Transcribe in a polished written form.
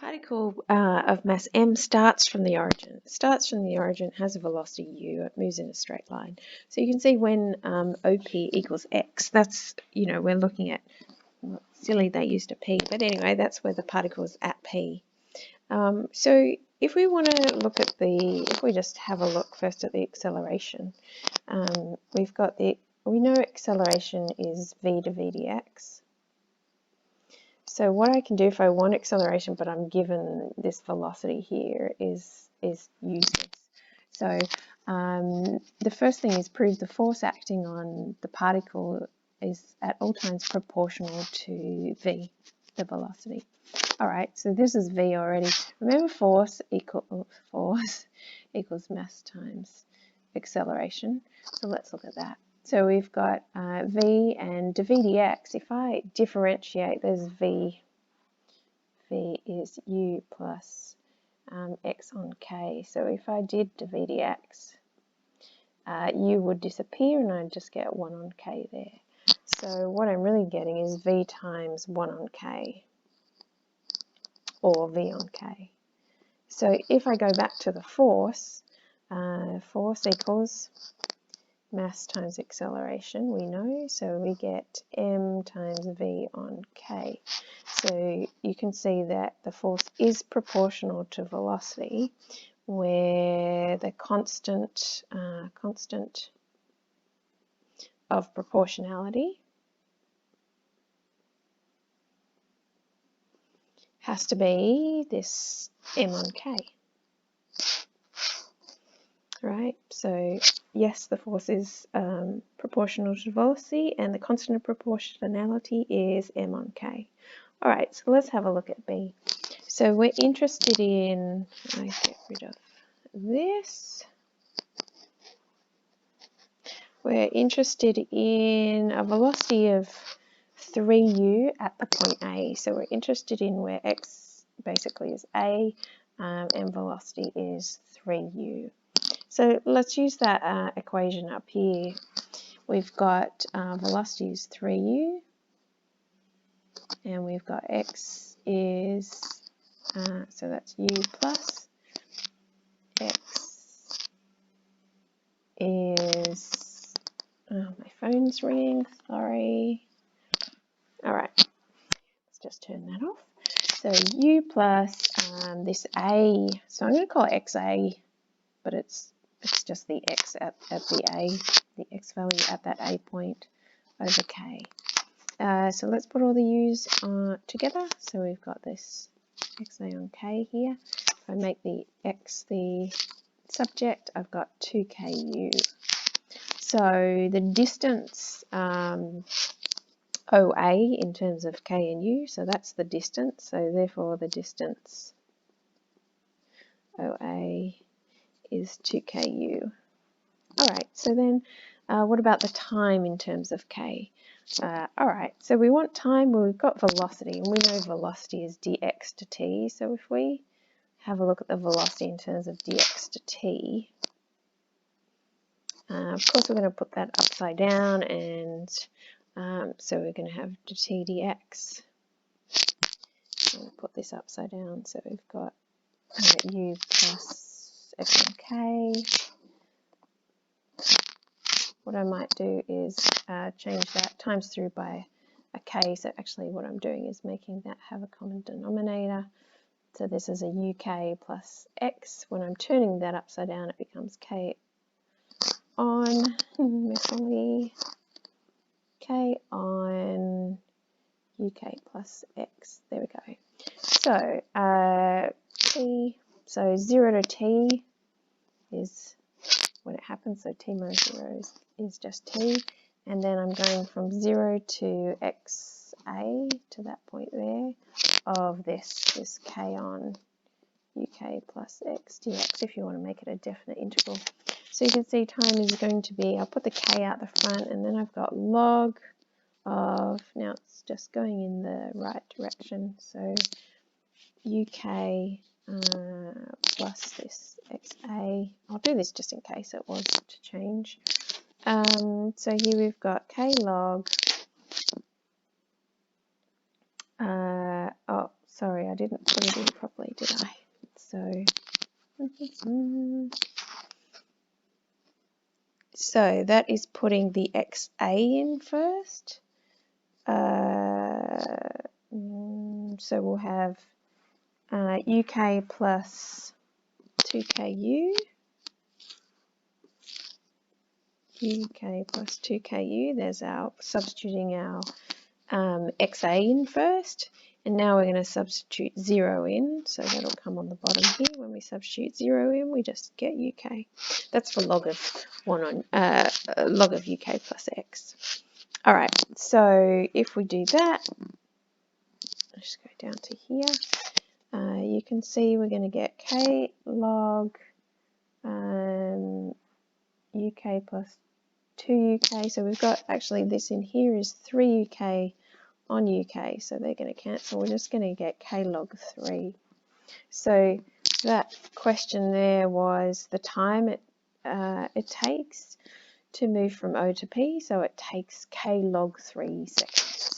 particle of mass m starts from the origin. It starts from the origin, has a velocity u, it moves in a straight line. So you can see when OP equals x, that's, we're looking at, well, silly they used a p, but anyway, that's where the particle is at p. So if we want to look at if we just have a look first at the acceleration, we know acceleration is v to v dx. So what I can do if I want acceleration, but I'm given this velocity here, is use this. So the first thing is prove the force acting on the particle is at all times proportional to v, the velocity. All right, so this is v already. Remember, force equals mass times acceleration. So let's look at that. So we've got v and v dx. If I differentiate, there's v is u plus x on k. So if I did v dx, u would disappear and I'd just get 1 on k there. So what I'm really getting is v times 1 on k, or v on k. So if I go back to the force, force equals mass times acceleration, we know, so we get m times v on k. So you can see that the force is proportional to velocity, where the constant of proportionality has to be this m on k. Right, so yes, the force is proportional to velocity, and the constant of proportionality is m on k. All right, so let's have a look at B. So we're interested in, I get rid of this. We're interested in a velocity of 3u at the point A. So we're interested in where x basically is A, and velocity is 3u. So let's use that equation up here. We've got velocity is 3u, and we've got x is, so that's u plus, x is, my phone's ringing, sorry. All right, let's just turn that off. So u plus this a, so I'm going to call it xa, but it's just the x at the a, the x value at that a point over k. So let's put all the u's together. So we've got this xa on k here. If I make the x the subject, I've got 2ku. So the distance OA in terms of k and u, so that's the distance. So therefore the distance OA is 2ku. All right, so then what about the time in terms of k? All right, so we want time, well, we've got velocity, and we know velocity is dx to t. So if we have a look at the velocity in terms of dx to t, of course we're going to put that upside down, and so we're going to have t dx. I'm going to put this upside down, so we've got u plus f on k. What I might do is change that times through by a k, so actually what I'm doing is making that have a common denominator. So this is a uk plus x. When I'm turning that upside down, it becomes k on, k on uk plus x. There we go. So so 0 to t is when it happens, so t minus 0 is just t, and then I'm going from 0 to xa, to that point there, of this k on uk plus x dx, if you want to make it a definite integral. So you can see time is going to be, I'll put the k out the front, and then I've got log of, now it's just going in the right direction, so uk plus this xa. I'll do this just in case it was to change. So here we've got k log, Sorry, I didn't put it in properly, did I? So that is putting the XA in first. So we'll have UK plus 2KU. UK plus 2KU. There's our substituting our XA in first. And now we're going to substitute 0 in, so that'll come on the bottom here. When we substitute 0 in, we just get UK. That's for log of log of UK plus x. All right, so if we do that, I'll just go down to here. You can see we're going to get k log UK plus 2 UK. So we've got actually this in here is 3 UK on UK, so they're going to cancel. We're just going to get k log 3. So that question there was the time it takes to move from O to P, so it takes k log 3 seconds.